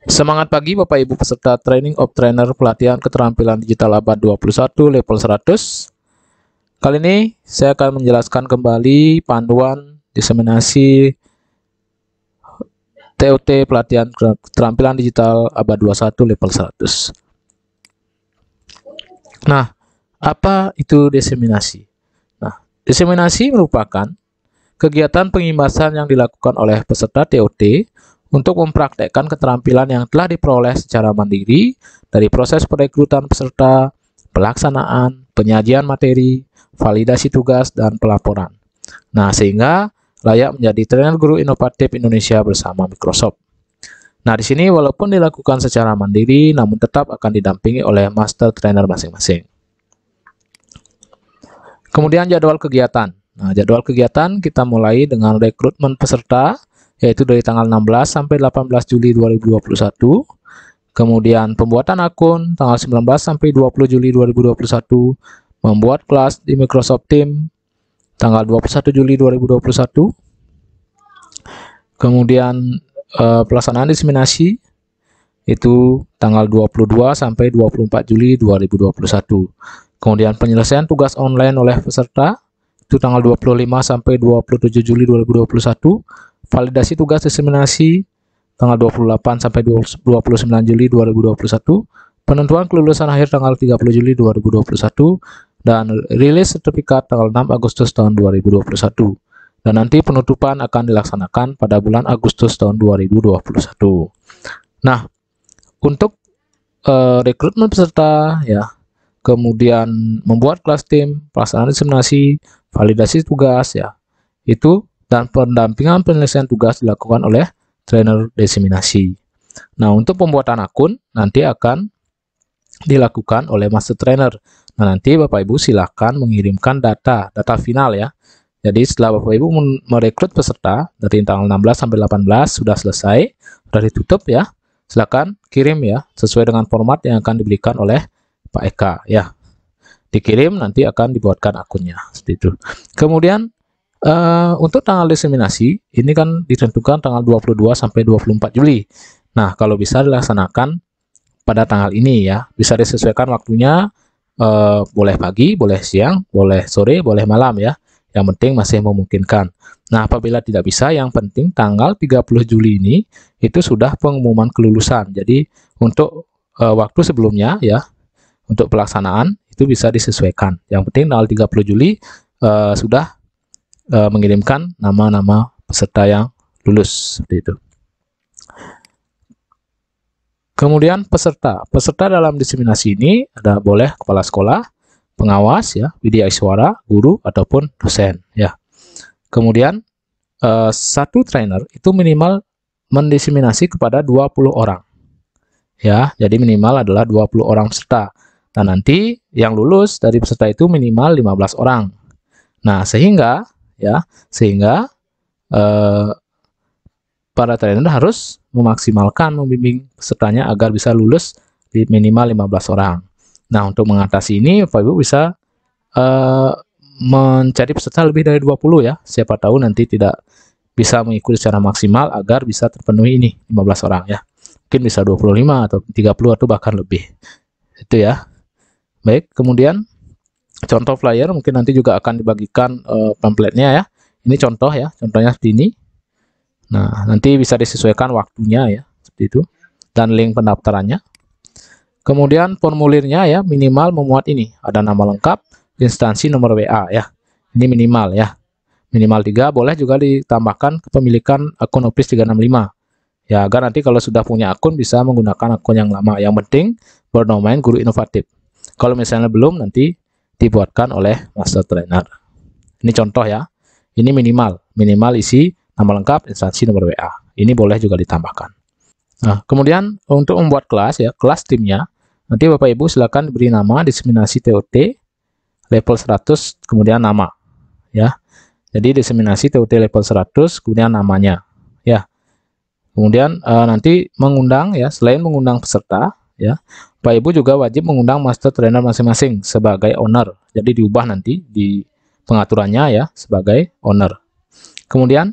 Semangat pagi Bapak Ibu peserta Training of Trainer Pelatihan Keterampilan Digital Abad 21 level 100. Kali ini saya akan menjelaskan kembali panduan diseminasi TOT Pelatihan Keterampilan Digital Abad 21 level 100. Nah, apa itu diseminasi? Nah, diseminasi merupakan kegiatan pengimbasan yang dilakukan oleh peserta TOT untuk mempraktekkan keterampilan yang telah diperoleh secara mandiri dari proses perekrutan peserta, pelaksanaan, penyajian materi, validasi tugas, dan pelaporan. Nah, sehingga layak menjadi trainer guru inovatif Indonesia bersama Microsoft. Nah, di sini walaupun dilakukan secara mandiri, namun tetap akan didampingi oleh master trainer masing-masing. Kemudian jadwal kegiatan. Nah, jadwal kegiatan kita mulai dengan rekrutmen peserta, yaitu dari tanggal 16 sampai 18 Juli 2021. Kemudian pembuatan akun tanggal 19 sampai 20 Juli 2021. Membuat kelas di Microsoft Teams tanggal 21 Juli 2021. Kemudian pelaksanaan diseminasi itu tanggal 22 sampai 24 Juli 2021. Kemudian penyelesaian tugas online oleh peserta itu tanggal 25 sampai 27 Juli 2021. Validasi tugas diseminasi tanggal 28 sampai 29 Juli 2021, penentuan kelulusan akhir tanggal 30 Juli 2021, dan rilis sertifikat tanggal 6 Agustus tahun 2021. Dan nanti penutupan akan dilaksanakan pada bulan Agustus tahun 2021. Nah, untuk rekrutmen peserta ya, kemudian membuat kelas tim, pelaksanaan diseminasi, validasi tugas ya, itu dan pendampingan penyelesaian tugas dilakukan oleh trainer diseminasi. Nah, untuk pembuatan akun nanti akan dilakukan oleh master trainer. Nah, nanti Bapak Ibu silakan mengirimkan data final ya. Jadi setelah Bapak Ibu merekrut peserta dari tanggal 16 sampai 18 sudah selesai, sudah ditutup ya. Silakan kirim ya sesuai dengan format yang akan diberikan oleh Pak Eka ya. Dikirim nanti akan dibuatkan akunnya seperti itu. Kemudian untuk tanggal diseminasi, ini kan ditentukan tanggal 22 sampai 24 Juli. Nah, kalau bisa dilaksanakan pada tanggal ini ya, bisa disesuaikan waktunya, boleh pagi, boleh siang, boleh sore, boleh malam ya. Yang penting masih memungkinkan. Nah, apabila tidak bisa, yang penting tanggal 30 Juli ini, itu sudah pengumuman kelulusan. Jadi, untuk waktu sebelumnya ya, untuk pelaksanaan, itu bisa disesuaikan. Yang penting tanggal 30 Juli sudah mengirimkan nama-nama peserta yang lulus seperti itu. Kemudian peserta dalam diseminasi ini ada boleh kepala sekolah, pengawas ya, widya iswara, guru ataupun dosen ya. Kemudian satu trainer itu minimal mendiseminasi kepada 20 orang ya, jadi minimal adalah 20 orang peserta. Dan nanti yang lulus dari peserta itu minimal 15 orang. Nah, sehingga para trainer harus memaksimalkan membimbing pesertanya agar bisa lulus di minimal 15 orang. Nah, untuk mengatasi ini Bapak Ibu bisa mencari peserta lebih dari 20 ya. Siapa tahu nanti tidak bisa mengikuti secara maksimal agar bisa terpenuhi ini 15 orang ya. Mungkin bisa 25 atau 30 atau bahkan lebih. Itu ya. Baik, kemudian contoh flyer mungkin nanti juga akan dibagikan pamfletnya ya. Ini contoh ya, contohnya seperti ini. Nah, nanti bisa disesuaikan waktunya ya, seperti itu. Dan link pendaftarannya. Kemudian formulirnya ya, minimal memuat ini. Ada nama lengkap, instansi, nomor WA ya. Ini minimal ya. Minimal 3, boleh juga ditambahkan kepemilikan akun Office 365. Ya, agar nanti kalau sudah punya akun bisa menggunakan akun yang lama. Yang penting berdomain guru inovatif. Kalau misalnya belum, nanti dibuatkan oleh master trainer. Ini contoh ya. Ini minimal isi nama lengkap, instansi, nomor WA. Ini boleh juga ditambahkan. Nah, kemudian untuk membuat kelas ya, kelas timnya, nanti Bapak Ibu silakan diberi nama diseminasi TOT level 100 kemudian nama ya. Jadi diseminasi TOT level 100 kemudian namanya ya. Kemudian nanti mengundang ya, selain mengundang peserta ya, Bapak Ibu juga wajib mengundang master trainer masing-masing sebagai owner. Jadi diubah nanti di pengaturannya ya sebagai owner. Kemudian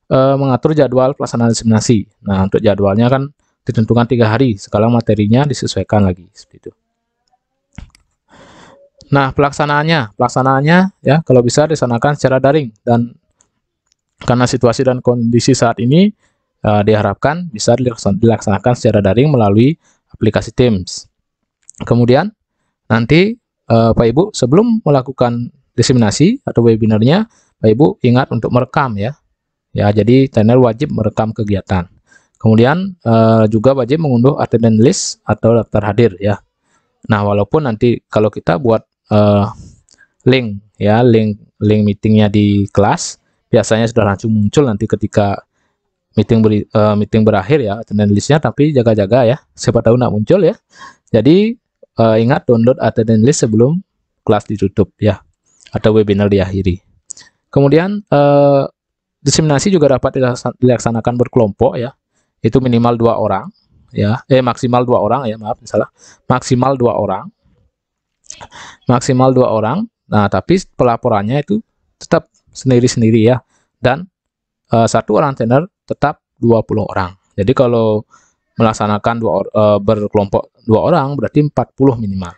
mengatur jadwal pelaksanaan diseminasi. Nah, untuk jadwalnya kan ditentukan 3 hari. Sekarang materinya disesuaikan lagi seperti itu. Nah, pelaksanaannya ya kalau bisa dilaksanakan secara daring, dan karena situasi dan kondisi saat ini diharapkan bisa dilaksanakan secara daring melalui aplikasi Teams. Kemudian nanti Pak Ibu sebelum melakukan diseminasi atau webinarnya, Pak Ibu ingat untuk merekam ya. Ya, jadi trainer wajib merekam kegiatan. Kemudian juga wajib mengunduh attendance list atau daftar hadir ya. Nah, walaupun nanti kalau kita buat link meetingnya di kelas, biasanya sudah langsung muncul nanti ketika meeting berakhir ya attendance listnya, tapi jaga-jaga ya, siapa tahu nggak muncul ya. Jadi ingat download attendance list sebelum kelas ditutup ya, atau webinar diakhiri. Kemudian diseminasi juga dapat dilaksanakan berkelompok ya, itu minimal 2 orang ya, maksimal 2 orang ya, maaf salah, maksimal 2 orang. Maksimal 2 orang. Nah, tapi pelaporannya itu tetap sendiri-sendiri ya, dan satu orang trainer tetap 20 orang. Jadi kalau melaksanakan berkelompok 2 orang berarti 40 minimal.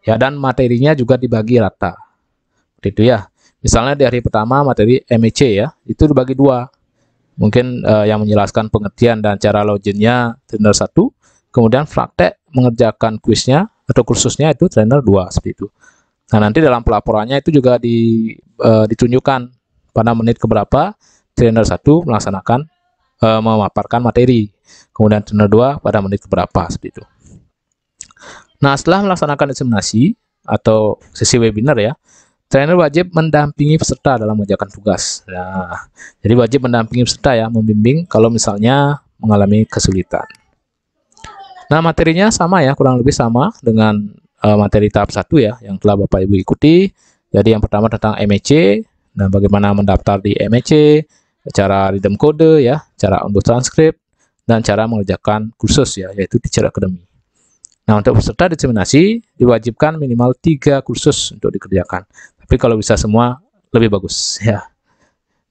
Ya, dan materinya juga dibagi rata. Seperti itu ya. Misalnya di hari pertama materi MEC ya, itu dibagi 2. Mungkin yang menjelaskan pengertian dan cara loginnya trainer 1, kemudian praktek mengerjakan kuisnya atau kursusnya itu trainer 2 seperti itu. Nah, nanti dalam pelaporannya itu juga ditunjukkan pada menit keberapa trainer 1 melaksanakan memaparkan materi, kemudian trainer 2 pada menit keberapa seperti itu. Nah, setelah melaksanakan diseminasi atau sesi webinar ya, trainer wajib mendampingi peserta dalam mengerjakan tugas. Nah, jadi wajib mendampingi peserta ya, membimbing kalau misalnya mengalami kesulitan. Nah, materinya sama ya, kurang lebih sama dengan materi tahap 1 ya, yang telah Bapak Ibu ikuti. Jadi yang pertama tentang MEC, dan bagaimana mendaftar di MEC, cara redeem kode ya, cara unduh transkrip, dan cara mengerjakan kursus ya, yaitu Teacher Academy. Nah, untuk peserta diseminasi diwajibkan minimal 3 kursus untuk dikerjakan. Tapi kalau bisa semua lebih bagus ya.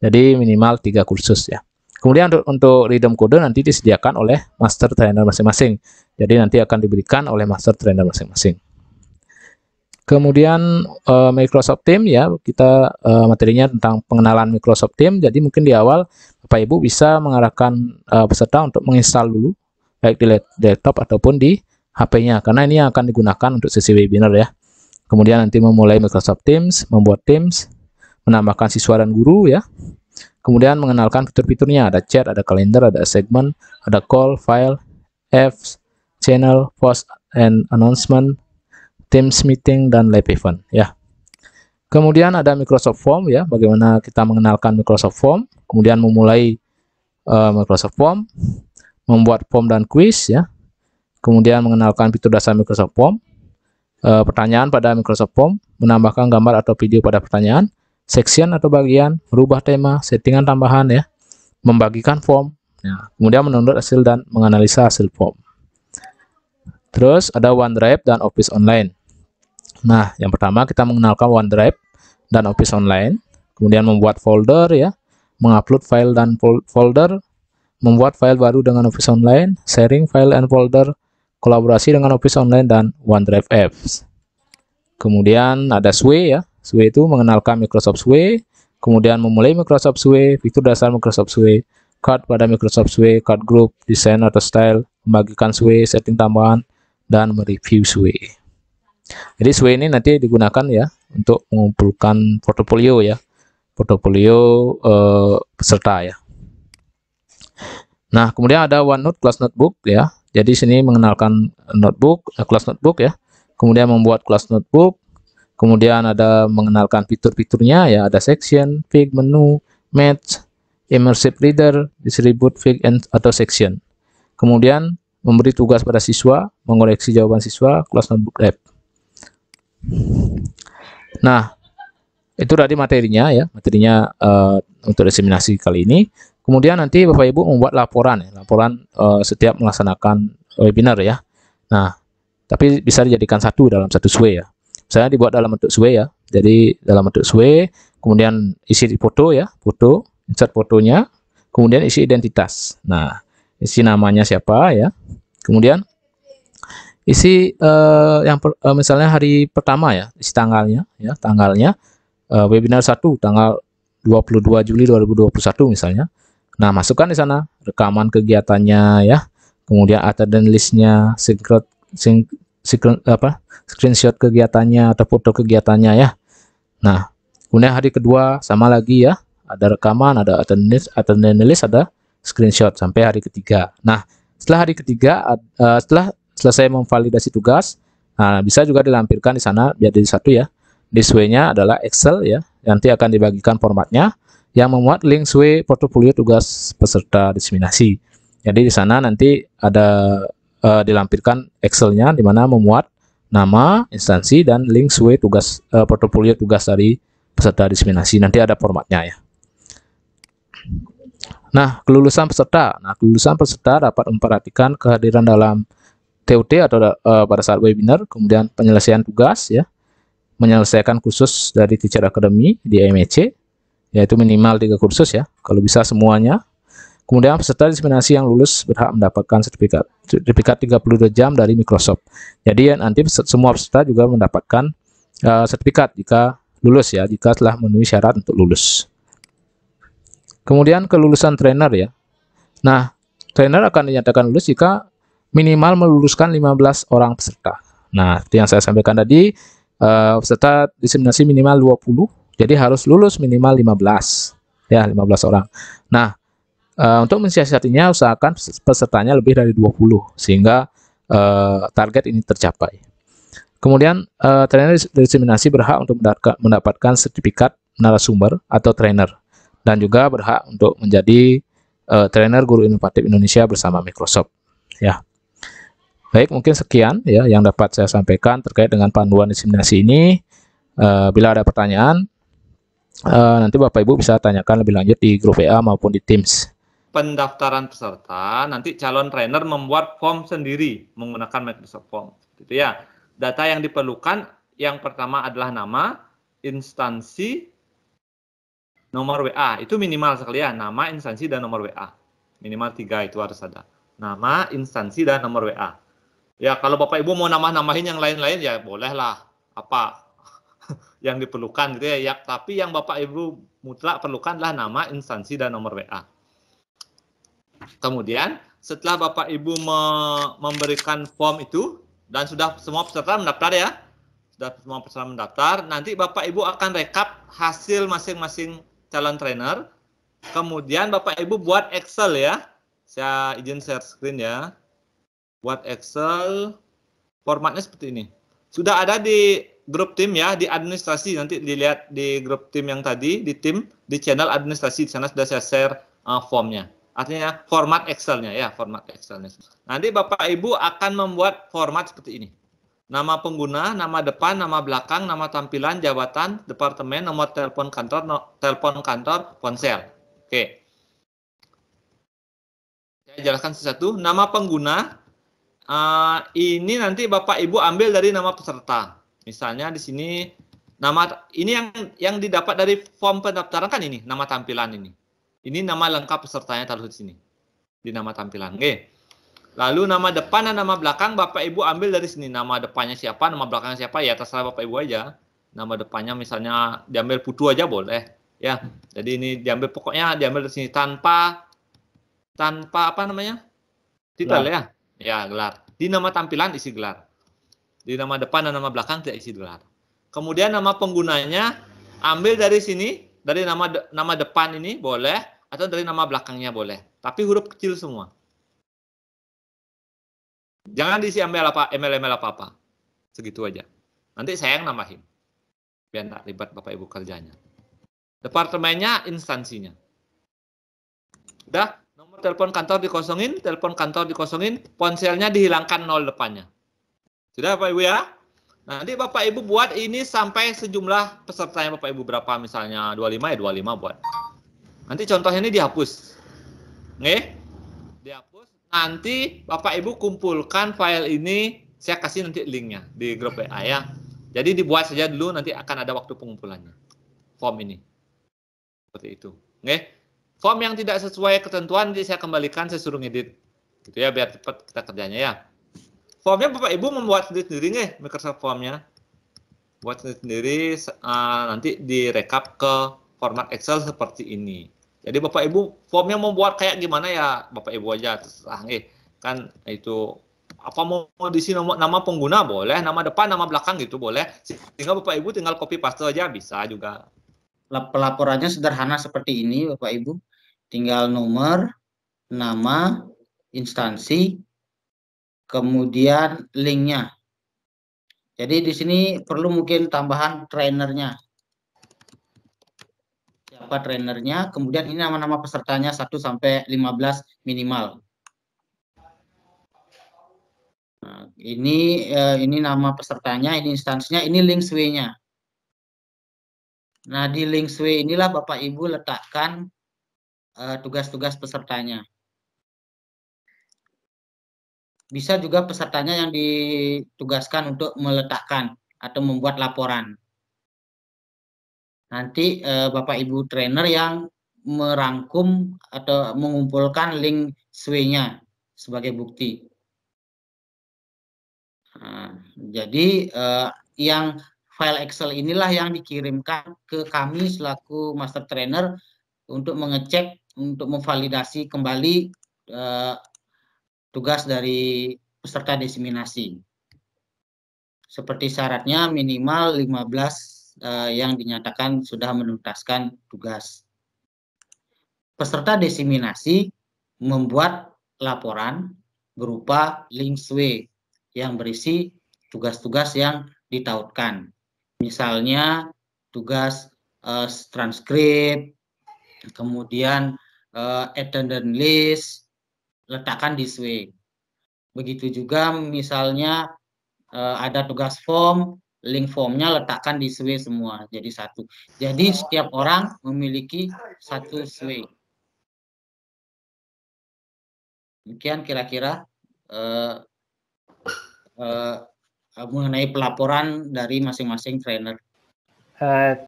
Jadi minimal 3 kursus ya. Kemudian untuk redeem kode nanti disediakan oleh master trainer masing-masing. Jadi nanti akan diberikan oleh master trainer masing-masing. Kemudian Microsoft Teams ya, kita materinya tentang pengenalan Microsoft Teams. Jadi mungkin di awal Bapak Ibu bisa mengarahkan peserta untuk menginstal dulu, baik di laptop ataupun di HP-nya, karena ini yang akan digunakan untuk sesi webinar ya. Kemudian nanti memulai Microsoft Teams, membuat Teams, menambahkan siswa dan guru ya. Kemudian mengenalkan fitur-fiturnya, ada chat, ada kalender, ada segmen, ada call, file, apps, channel, post and announcement, Teams meeting, dan live event ya. Kemudian ada Microsoft Form ya, bagaimana kita mengenalkan Microsoft Form, kemudian memulai Microsoft Form, membuat form dan quiz ya. Kemudian mengenalkan fitur dasar Microsoft Form, pertanyaan pada Microsoft Form, menambahkan gambar atau video pada pertanyaan, section atau bagian, merubah tema, settingan tambahan ya, membagikan form, ya, kemudian mendownload hasil dan menganalisa hasil form. Terus ada OneDrive dan Office Online. Nah, yang pertama kita mengenalkan OneDrive dan Office Online, kemudian membuat folder ya, mengupload file dan folder, membuat file baru dengan Office Online, sharing file and folder, kolaborasi dengan Office Online dan OneDrive Apps. Kemudian ada SWE ya. SWE itu mengenalkan Microsoft SWE, kemudian memulai Microsoft SWE, fitur dasar Microsoft SWE, card pada Microsoft SWE, card group, desain atau style, membagikan SWE, setting tambahan, dan mereview SWE. Jadi SWE ini nanti digunakan ya untuk mengumpulkan portofolio ya, portofolio peserta ya. Nah, kemudian ada OneNote Class Notebook ya. Jadi sini mengenalkan notebook, class notebook ya. Kemudian membuat class notebook. Kemudian ada mengenalkan fitur-fiturnya ya, ada section, fig, menu, match, immersive reader, distribute fig atau section. Kemudian memberi tugas pada siswa, mengoreksi jawaban siswa, class notebook app. Nah, itu tadi materinya ya, materinya untuk diseminasi kali ini. Kemudian nanti Bapak Ibu membuat laporan ya, laporan setiap melaksanakan webinar ya. Nah, tapi bisa dijadikan dalam satu SWE ya. Saya dibuat dalam bentuk SWE ya. Jadi dalam bentuk SWE, kemudian isi di foto ya, foto, insert fotonya, kemudian isi identitas. Nah, isi namanya siapa ya. Kemudian isi misalnya hari pertama ya, isi tanggalnya ya, webinar 1 tanggal 22 Juli 2021 misalnya. Nah, masukkan di sana rekaman kegiatannya ya. Kemudian attendance list-nya, screenshot kegiatannya atau foto kegiatannya ya. Nah, kemudian hari kedua sama lagi ya, ada rekaman, ada attendance list, ada screenshot sampai hari ketiga. Nah, setelah hari ketiga, setelah selesai memvalidasi tugas, nah bisa juga dilampirkan di sana biar jadi satu ya. This way-nya adalah Excel ya, nanti akan dibagikan formatnya yang memuat link SWE portofolio tugas peserta diseminasi. Jadi di sana nanti ada dilampirkan Excel-nya di mana memuat nama, instansi, dan link SWE tugas portofolio tugas dari peserta diseminasi. Nanti ada formatnya ya. Nah, kelulusan peserta. Nah, kelulusan peserta dapat memperhatikan kehadiran dalam TUT atau pada saat webinar, kemudian penyelesaian tugas ya, menyelesaikan kursus dari Teacher Academy di MEC, yaitu minimal 3 kursus ya, kalau bisa semuanya. Kemudian peserta diseminasi yang lulus berhak mendapatkan sertifikat 32 jam dari Microsoft. Jadi nanti semua peserta juga mendapatkan sertifikat jika lulus ya, jika telah memenuhi syarat untuk lulus. Kemudian kelulusan trainer ya. Nah, trainer akan dinyatakan lulus jika minimal meluluskan 15 orang peserta. Nah, seperti yang saya sampaikan tadi, peserta diseminasi minimal 20, jadi harus lulus minimal 15. Ya, 15 orang. Nah, untuk mensiasatinya usahakan pesertanya lebih dari 20 sehingga target ini tercapai. Kemudian trainer diseminasi berhak untuk mendapatkan sertifikat narasumber atau trainer dan juga berhak untuk menjadi trainer guru inovatif Indonesia bersama Microsoft. Ya. Baik, mungkin sekian ya yang dapat saya sampaikan terkait dengan panduan diseminasi ini. Bila ada pertanyaan, nanti Bapak Ibu bisa tanyakan lebih lanjut di grup WA maupun di Teams. Pendaftaran peserta, nanti calon trainer membuat form sendiri menggunakan Microsoft Form. Gitu ya. Data yang diperlukan, yang pertama adalah nama, instansi, nomor WA. Itu minimal sekali ya, nama, instansi, dan nomor WA. Minimal 3 itu harus ada. Nama, instansi, dan nomor WA. Ya, kalau Bapak Ibu mau nambah-nambahin yang lain-lain ya bolehlah. Apa yang diperlukan gitu ya. Tapi yang Bapak Ibu mutlak perlukan adalah nama, instansi, dan nomor WA. Kemudian setelah Bapak Ibu memberikan form itu dan sudah semua peserta mendaftar ya. Sudah semua peserta mendaftar, nanti Bapak Ibu akan rekap hasil masing-masing calon trainer. Kemudian Bapak Ibu buat Excel ya. Saya izin share screen ya. Buat Excel, formatnya seperti ini. Sudah ada di grup tim ya, di administrasi. Nanti dilihat di grup tim yang tadi, di tim, di channel administrasi. Di sana sudah saya share formnya. Artinya format Excel-nya ya, format Excel-nya. Nanti Bapak Ibu akan membuat format seperti ini. Nama pengguna, nama depan, nama belakang, nama tampilan, jabatan, departemen, nomor telepon kantor, ponsel. Oke. Saya jelaskan satu-satu. Nama pengguna, ini nanti Bapak Ibu ambil dari nama peserta. Misalnya di sini nama ini yang didapat dari form pendaftaran kan ini, nama tampilan ini. Ini nama lengkap pesertanya taruh di sini. Di nama tampilan. Oke. Lalu nama depan dan nama belakang Bapak Ibu ambil dari sini. Nama depannya siapa, nama belakangnya siapa ya terserah Bapak Ibu aja. Nama depannya misalnya diambil Putu aja boleh. Ya. Jadi ini diambil pokoknya diambil dari sini tanpa apa namanya? Titel ya. Ya, gelar. Di nama tampilan isi gelar. Di nama depan dan nama belakang tidak isi gelar. Kemudian nama penggunanya ambil dari sini, dari nama depan ini boleh atau dari nama belakangnya boleh. Tapi huruf kecil semua. Jangan diisi email apa-apa. Segitu aja. Nanti saya yang nambahin. Biar tidak ribet Bapak Ibu kerjanya. Departemennya, instansinya. Udah? Nomor telepon kantor dikosongin, ponselnya dihilangkan 0 depannya. Sudah Bapak Ibu ya? Nanti Bapak Ibu buat ini sampai sejumlah pesertanya Bapak Ibu berapa misalnya 25 ya 25 buat. Nanti contohnya ini dihapus. Oke? Dihapus. Nanti Bapak Ibu kumpulkan file ini, saya kasih nanti linknya di grup WA ya. Jadi dibuat saja dulu, nanti akan ada waktu pengumpulannya. Form ini. Seperti itu. Oke? Form yang tidak sesuai ketentuan nanti saya kembalikan, saya suruh ngedit Gitu ya, biar cepat kita kerjanya ya. Formnya Bapak Ibu membuat sendiri nih, Microsoft Formnya. Buat sendiri, nanti direkap ke format Excel seperti ini. Jadi Bapak Ibu formnya mau buat kayak gimana ya Bapak Ibu aja terserah nih. Kan itu apa mau diisi nama pengguna boleh, nama depan, nama belakang gitu boleh. Sehingga Bapak Ibu tinggal copy paste aja bisa juga. Pelaporannya sederhana seperti ini Bapak Ibu. Tinggal nomor, nama, instansi, kemudian linknya. Jadi di sini perlu mungkin tambahan trainernya. Siapa trainernya, kemudian ini nama-nama pesertanya 1 sampai 15 minimal. Nah, ini nama pesertanya, ini instansinya, ini link sway-nya. Nah, di link sway inilah Bapak Ibu letakkan tugas-tugas pesertanya. Bisa juga pesertanya yang ditugaskan untuk meletakkan atau membuat laporan. Nanti Bapak Ibu trainer yang merangkum atau mengumpulkan link sway-nya sebagai bukti. Nah, jadi yang file Excel inilah yang dikirimkan ke kami selaku master trainer untuk mengecek, untuk memvalidasi kembali tugas dari peserta diseminasi. Seperti syaratnya minimal 15 yang dinyatakan sudah menuntaskan tugas. Peserta diseminasi membuat laporan berupa link sway yang berisi tugas-tugas yang ditautkan. Misalnya tugas transkrip, kemudian attendance list, letakkan di sway. Begitu juga misalnya ada tugas form, link formnya letakkan di sway semua, jadi satu. Jadi setiap orang memiliki satu sway. Demikian kira-kira mengenai pelaporan dari masing-masing trainer.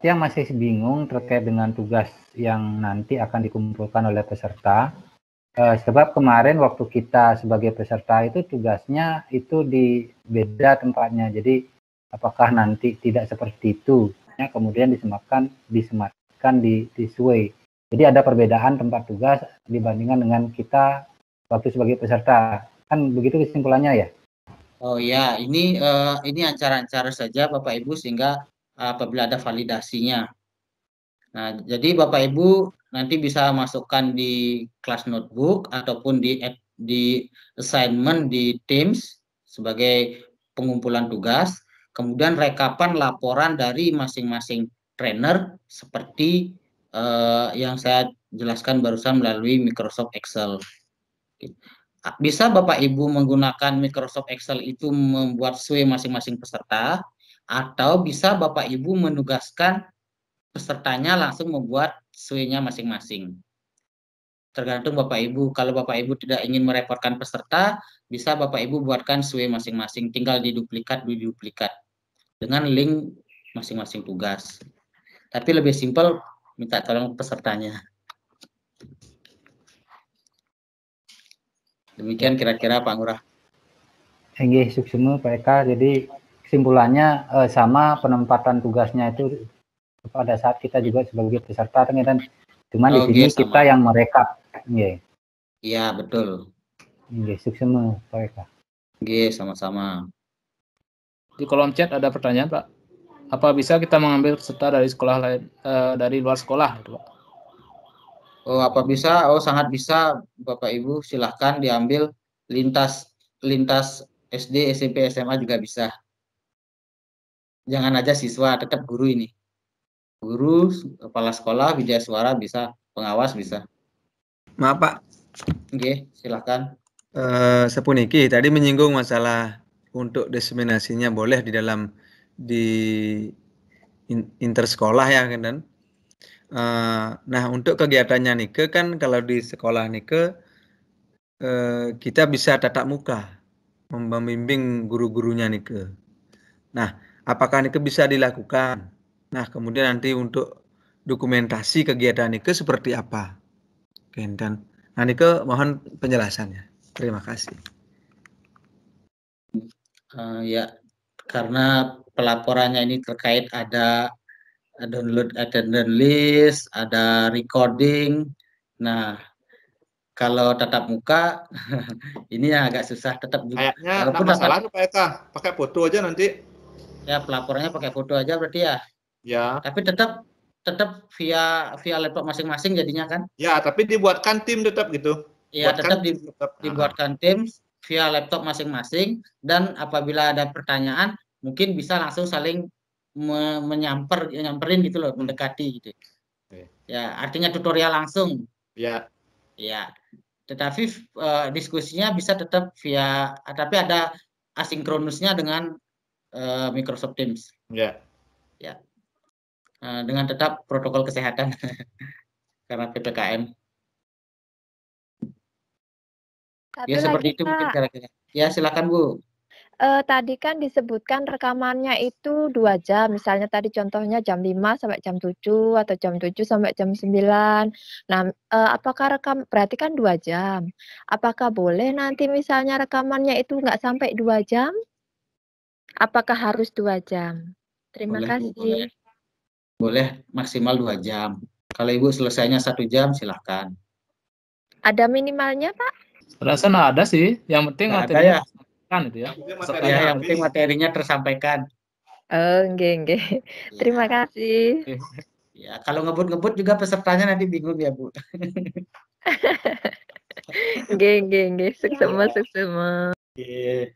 Yang masih bingung terkait dengan tugas yang nanti akan dikumpulkan oleh peserta. Sebab kemarin waktu kita sebagai peserta itu tugasnya itu di beda tempatnya. Jadi apakah nanti tidak seperti itu? Kemudian disematkan di sway. Jadi ada perbedaan tempat tugas dibandingkan dengan kita waktu sebagai peserta. Kan begitu kesimpulannya ya? Oh ya, ini acara-acara saja Bapak Ibu sehingga apabila ada validasinya. Nah, jadi Bapak Ibu nanti bisa masukkan di kelas notebook ataupun di assignment di Teams sebagai pengumpulan tugas, kemudian rekapan laporan dari masing-masing trainer seperti yang saya jelaskan barusan melalui Microsoft Excel. Bisa Bapak Ibu menggunakan Microsoft Excel itu membuat sway masing-masing peserta, atau bisa Bapak Ibu menugaskan pesertanya langsung membuat sway-nya masing-masing. Tergantung Bapak Ibu. Kalau Bapak Ibu tidak ingin merepotkan peserta, bisa Bapak Ibu buatkan sway masing-masing, tinggal diduplikat dengan link masing-masing tugas. Tapi lebih simpel minta tolong pesertanya. Demikian kira-kira Pak Ngurah. Nggih, suksema Pak Eka. Jadi kesimpulannya sama penempatan tugasnya itu pada saat kita juga sebagai peserta kan, cuman di sini sama. kita yang merekap. Nggih. Iya, betul. Nggih, suksema Pak Eka. Nggih, sama-sama. Di kolom chat ada pertanyaan, Pak. Apa bisa kita mengambil peserta dari sekolah lain, dari luar sekolah, Pak? Oh, apa bisa? Oh, sangat bisa, Bapak Ibu. Silahkan diambil lintas SD, SMP, SMA juga bisa. Jangan aja siswa, tetap guru ini. Guru, kepala sekolah, widya suara bisa, pengawas bisa. Maaf Pak. Oke, silahkan. Sepuniki tadi menyinggung masalah untuk diseminasinya boleh di intersekolah ya kan. Nah, untuk kegiatannya Nike kan kalau di sekolah Nike kita bisa tatap muka membimbing guru-gurunya Nike. Nah, apakah Nike bisa dilakukan? Nah, kemudian nanti untuk dokumentasi kegiatan Nike seperti apa? Dan Nike mohon penjelasannya. Terima kasih. Ya, karena pelaporannya ini terkait ada download attendance list, ada recording. Nah, kalau tatap muka ini yang agak susah tetap Kayaknya nggak walaupun masalah tuh Pak Eka, pakai foto aja nanti. ya pelaporannya pakai foto aja berarti ya. Ya. Tapi tetap via laptop masing-masing jadinya kan? Ya, tapi dibuatkan tim tetap gitu. Ya, Buatkan tetap tim tetap. dibuatkan tim via laptop masing-masing dan apabila ada pertanyaan mungkin bisa langsung saling nyamperin gitu loh, mendekati gitu. Oke. Ya, artinya tutorial langsung. Ya. Ya. Tetapi diskusinya bisa tetap via, tapi ada asinkronusnya dengan Microsoft Teams. Ya. Ya. Dengan tetap protokol kesehatan karena PPKM. Satu Ya seperti lagi, itu mungkin Pak. kira-kira. Ya silakan Bu. Tadi kan disebutkan rekamannya itu 2 jam, misalnya tadi contohnya jam 5 sampai jam 7 atau jam 7 sampai jam 9. Nah, apakah berarti kan 2 jam. Apakah boleh nanti misalnya rekamannya itu nggak sampai 2 jam? Apakah harus 2 jam? Terima Boleh, Bu, kasih. boleh maksimal 2 jam. Kalau Ibu selesainya 1 jam silahkan. Ada minimalnya, Pak? Rasa nggak ada sih, yang penting Nggak ada materinya ya? kan itu ya. Ya, yang penting materinya tersampaikan. Nggih. Terima kasih. Ya, kalau ngebut-ngebut juga pesertanya nanti bingung ya, Bu. Nggih. Suksema. Oke.